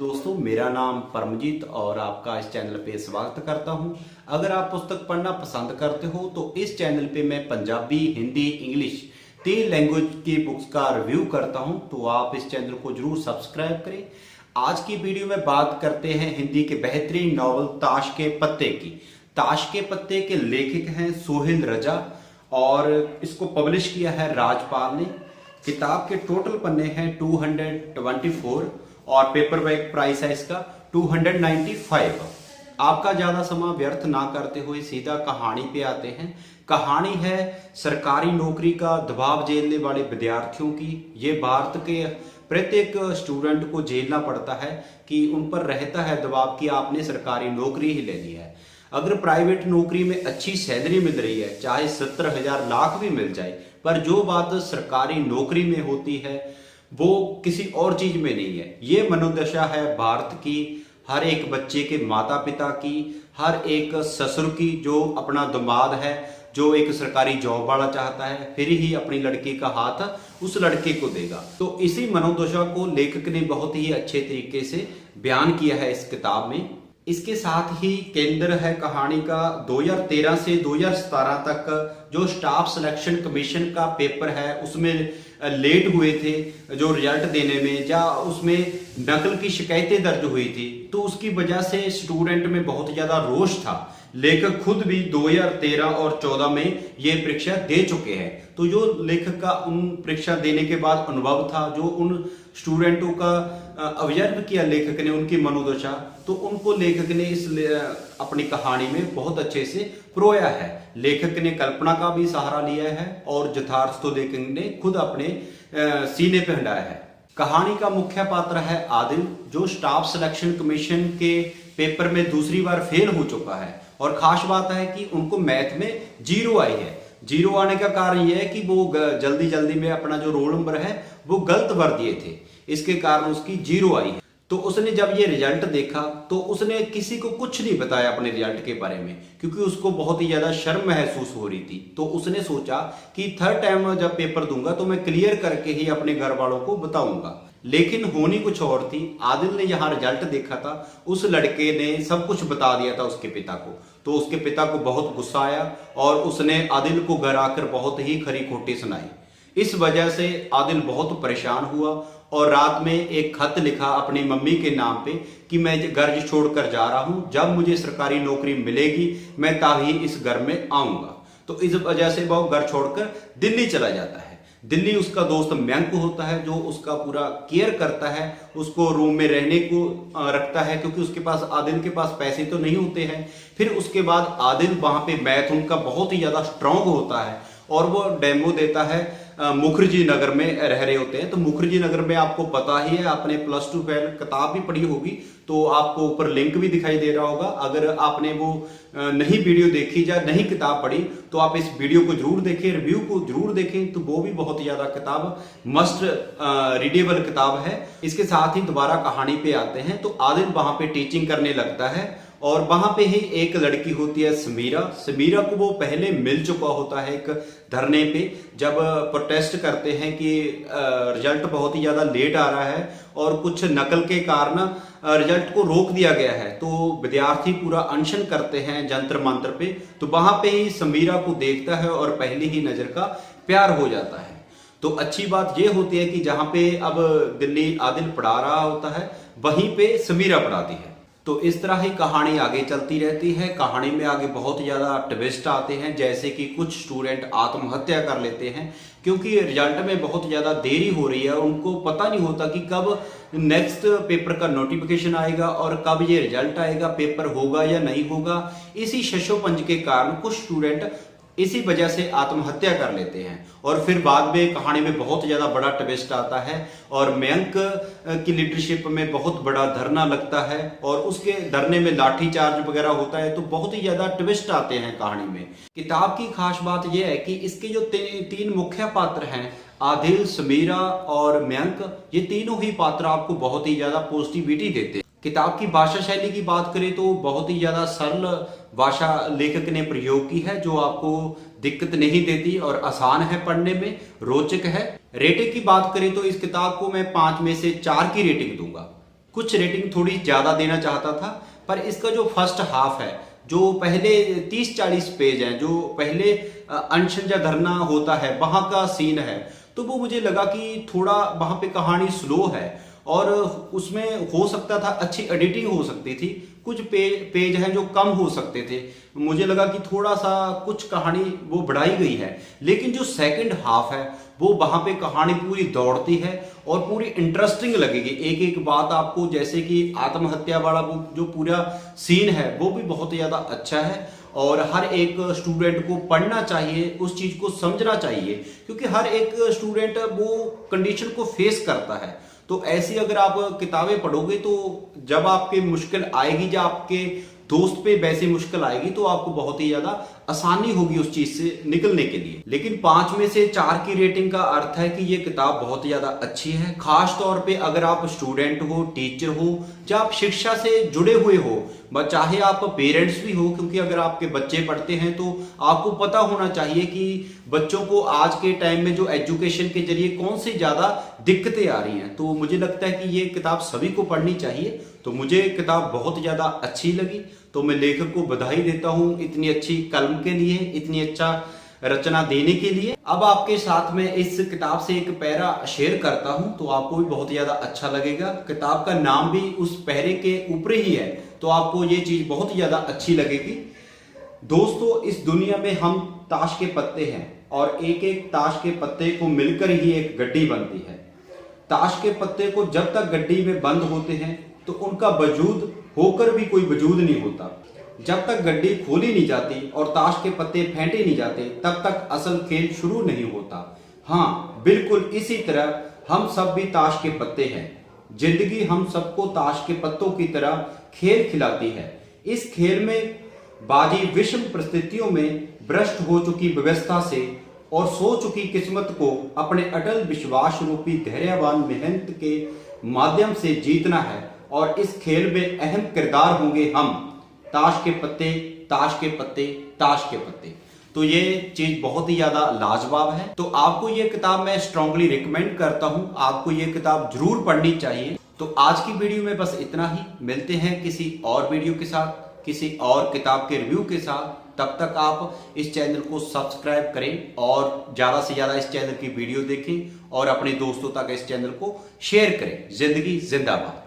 दोस्तों, मेरा नाम परमजीत और आपका इस चैनल पे स्वागत करता हूं। अगर आप पुस्तक पढ़ना पसंद करते हो तो इस चैनल पे मैं पंजाबी, हिंदी, इंग्लिश 3 लैंग्वेज की बुक्स का रिव्यू करता हूं, तो आप इस चैनल को जरूर सब्सक्राइब करें। आज की वीडियो में बात करते हैं हिंदी के बेहतरीन नॉवल ताश के पत्ते की। ताश के पत्ते के लेखक हैं सोहेल रजा और इसको पब्लिश किया है राजपाल ने। किताब के टोटल पन्ने हैं 224 और पेपरबैक प्राइस है इसका 295। आपका ज्यादा समय व्यर्थ ना करते हुए सीधा कहानी पे आते हैं। कहानी है सरकारी नौकरी का दबाव झेलने वाले विद्यार्थियों की। ये भारत के प्रत्येक स्टूडेंट को झेलना पड़ता है कि उन पर रहता है दबाव कि आपने सरकारी नौकरी ही लेनी है। अगर प्राइवेट नौकरी में अच्छी सैलरी मिल रही है, चाहे 70,000 लाख भी मिल जाए, पर जो बात सरकारी नौकरी में होती है वो किसी और चीज में नहीं है। ये मनोदशा है भारत की, हर एक बच्चे के माता पिता की, हर एक ससुर की जो अपना दामाद है जो एक सरकारी जॉब वाला चाहता है, फिर ही अपनी लड़की का हाथ उस लड़के को देगा। तो इसी मनोदशा को लेखक ने बहुत ही अच्छे तरीके से बयान किया है इस किताब में। इसके साथ ही केंद्र है कहानी का 2013 से 2017 तक जो स्टाफ सिलेक्शन कमीशन का पेपर है उसमें लेट हुए थे जो रिजल्ट देने में, या उसमें नकल की शिकायतें दर्ज हुई थी, तो उसकी वजह से स्टूडेंट में बहुत ज्यादा रोष था। लेखक खुद भी 2013 और 14 में ये परीक्षा दे चुके हैं। तो जो लेखक का उन परीक्षा देने के बाद अनुभव था, जो उन स्टूडेंटों का ऑब्जर्व किया लेखक ने, उनकी मनोदशा, तो उनको लेखक ने इस अपनी कहानी में बहुत अच्छे से परोया है। लेखक ने कल्पना का भी सहारा लिया है और यथार्थ तो लेखक ने खुद अपने सीने पे हटाया है। कहानी का मुख्य पात्र है आदिल, जो स्टाफ सिलेक्शन कमीशन के पेपर में दूसरी बार फेल हो चुका है। और खास बात है कि उनको मैथ में 0 आई है। 0 आने का कारण यह है कि वो जल्दी जल्दी में अपना जो रोल नंबर है वो गलत भर दिए थे, इसके कारण उसकी 0 आई है। तो उसने जब ये रिजल्ट देखा तो उसने किसी को कुछ नहीं बताया अपने रिजल्ट के बारे में, क्योंकि उसको बहुत ही ज्यादा शर्म महसूस हो रही थी। तो उसने सोचा कि थर्ड टाइम जब पेपर दूंगा तो मैं क्लियर करके ही अपने घर वालों को बताऊंगा। लेकिन होनी कुछ और थी। आदिल ने यहाँ रिजल्ट देखा था, उस लड़के ने सब कुछ बता दिया था उसके पिता को। तो उसके पिता को बहुत गुस्सा आया और उसने आदिल को घर आकर बहुत ही खरी खोटी सुनाई। इस वजह से आदिल बहुत परेशान हुआ और रात में एक खत लिखा अपनी मम्मी के नाम पे कि मैं घर छोड़कर जा रहा हूं, जब मुझे सरकारी नौकरी मिलेगी मैं तभी इस घर में आऊंगा। तो इस वजह से वो घर छोड़कर दिल्ली चला जाता है। दिल्ली उसका दोस्त मयंक होता है जो उसका पूरा केयर करता है, उसको रूम में रहने को रखता है, क्योंकि उसके पास, आदिल के पास पैसे तो नहीं होते हैं। फिर उसके बाद आदिल वहां पे मैथ उनका बहुत ही ज्यादा स्ट्रांग होता है और वो डेमो देता है। मुखर्जी नगर में रह रहे होते हैं। तो मुखर्जी नगर में आपको पता ही है, आपने +2 फेल किताब भी पढ़ी होगी तो आपको ऊपर लिंक भी दिखाई दे रहा होगा। अगर आपने वो नहीं वीडियो देखी या नहीं किताब पढ़ी तो आप इस वीडियो को जरूर देखें, रिव्यू को जरूर देखें, तो वो भी बहुत ज्यादा किताब मस्ट रीडेबल किताब है। इसके साथ ही दोबारा कहानी पे आते हैं। तो आदिल वहां पे टीचिंग करने लगता है और वहां पे ही एक लड़की होती है समीरा। समीरा को वो पहले मिल चुका होता है एक धरने पे, जब प्रोटेस्ट करते हैं कि रिजल्ट बहुत ही ज्यादा लेट आ रहा है और कुछ नकल के कारण रिजल्ट को रोक दिया गया है। तो विद्यार्थी पूरा अनशन करते हैं जंतर मंत्र पे। तो वहां पे ही समीरा को देखता है और पहली ही नजर का प्यार हो जाता है। तो अच्छी बात यह होती है कि जहां पे अब दिल्ली आदिल पढ़ा रहा होता है वहीं पे समीरा पढ़ाती है। तो इस तरह ही कहानी आगे चलती रहती है। कहानी में आगे बहुत ज्यादा ट्विस्ट आते हैं, जैसे कि कुछ स्टूडेंट आत्महत्या कर लेते हैं क्योंकि रिजल्ट में बहुत ज्यादा देरी हो रही है। उनको पता नहीं होता कि कब नेक्स्ट पेपर का नोटिफिकेशन आएगा और कब ये रिजल्ट आएगा, पेपर होगा या नहीं होगा। इसी शशोपंज के कारण कुछ स्टूडेंट इसी वजह से आत्महत्या कर लेते हैं। और फिर बाद में कहानी में बहुत ज्यादा बड़ा ट्विस्ट आता है और मयंक की लीडरशिप में बहुत बड़ा धरना लगता है और उसके धरने में लाठीचार्ज वगैरह होता है। तो बहुत ही ज्यादा ट्विस्ट आते हैं कहानी में। किताब की खास बात यह है कि इसके जो 3 मुख्य पात्र हैं, आदिल, समीरा और मयंक, ये तीनों ही पात्र आपको बहुत ही ज्यादा पॉजिटिविटी देते हैं। किताब की भाषा शैली की बात करें तो बहुत ही ज्यादा सरल भाषा लेखक ने प्रयोग की है, जो आपको दिक्कत नहीं देती और आसान है पढ़ने में, रोचक है। रेटिंग की बात करें तो इस किताब को मैं 5 में से 4 की रेटिंग दूंगा। कुछ रेटिंग थोड़ी ज़्यादा देना चाहता था, पर इसका जो फर्स्ट हाफ है, जो पहले 30-40 पेज हैं, जो पहले अनशन या धरना होता है वहाँ का सीन है, तो वो मुझे लगा कि थोड़ा वहाँ पे कहानी स्लो है और उसमें हो सकता था अच्छी एडिटिंग हो सकती थी। कुछ पेज हैं जो कम हो सकते थे। मुझे लगा कि थोड़ा सा कुछ कहानी वो बढ़ाई गई है, लेकिन जो सेकंड हाफ है वो वहाँ पे कहानी पूरी दौड़ती है और पूरी इंटरेस्टिंग लगेगी। एक एक बात आपको, जैसे कि आत्महत्या वाला वो जो पूरा सीन है वो भी बहुत ज़्यादा अच्छा है और हर एक स्टूडेंट को पढ़ना चाहिए, उस चीज़ को समझना चाहिए, क्योंकि हर एक स्टूडेंट वो कंडीशन को फेस करता है। तो ऐसी अगर आप किताबें पढ़ोगे तो जब आपके मुश्किल आएगी या आपके दोस्त पे वैसी मुश्किल आएगी तो आपको बहुत ही ज्यादा आसानी होगी उस चीज से निकलने के लिए। लेकिन 5 में से 4 की रेटिंग का अर्थ है कि ये किताब बहुत ज्यादा अच्छी है। खास तौर पे अगर आप स्टूडेंट हो, टीचर हो या आप शिक्षा से जुड़े हुए हो, चाहे आप पेरेंट्स भी हो, क्योंकि अगर आपके बच्चे पढ़ते हैं तो आपको पता होना चाहिए कि बच्चों को आज के टाइम में जो एजुकेशन के जरिए कौन सी ज्यादा दिक्कतें आ रही हैं। तो मुझे लगता है कि ये किताब सभी को पढ़नी चाहिए। तो मुझे किताब बहुत ज्यादा अच्छी लगी, तो मैं लेखक को बधाई देता हूं इतनी अच्छी कलम के लिए, इतनी अच्छा रचना देने के लिए। अब आपके साथ में इस किताब से एक पैरा शेयर करता हूं तो आपको भी बहुत ज्यादा अच्छा लगेगा। किताब का नाम भी उस पैरे के ऊपर ही है, तो आपको ये चीज बहुत ज्यादा अच्छी लगेगी। दोस्तों, इस दुनिया में हम ताश के पत्ते हैं और एक एक ताश के पत्ते को मिलकर ही एक गड्डी बनती है। ताश के पत्ते को जब तक गड्डी में बंद होते हैं तो उनका वजूद होकर भी कोई वजूद नहीं होता। जब तक गड्डी खोली नहीं जाती और ताश के पत्ते फेंटे नहीं जाते तब तक असल खेल शुरू नहीं होता। हाँ, बिल्कुल इसी तरह हम सब भी ताश के पत्ते हैं। जिंदगी हम सबको ताश के पत्तों की तरह खेल खिलाती है। इस खेल में बाजी विषम परिस्थितियों में भ्रष्ट हो चुकी व्यवस्था से और सो चुकी किस्मत को अपने अटल विश्वास रूपी धैर्यवान मेहनत के माध्यम से जीतना है। और इस खेल में अहम किरदार होंगे हम, ताश के पत्ते, ताश के पत्ते, ताश के पत्ते। तो ये चीज बहुत ही ज्यादा लाजवाब है। तो आपको ये किताब मैं स्ट्रांगली रिकमेंड करता हूं, आपको ये किताब जरूर पढ़नी चाहिए। तो आज की वीडियो में बस इतना ही। मिलते हैं किसी और वीडियो के साथ, किसी और किताब के रिव्यू के साथ। तब तक आप इस चैनल को सब्सक्राइब करें और ज्यादा से ज्यादा इस चैनल की वीडियो देखें और अपने दोस्तों तक इस चैनल को शेयर करें। जिंदगी जिंदाबाद।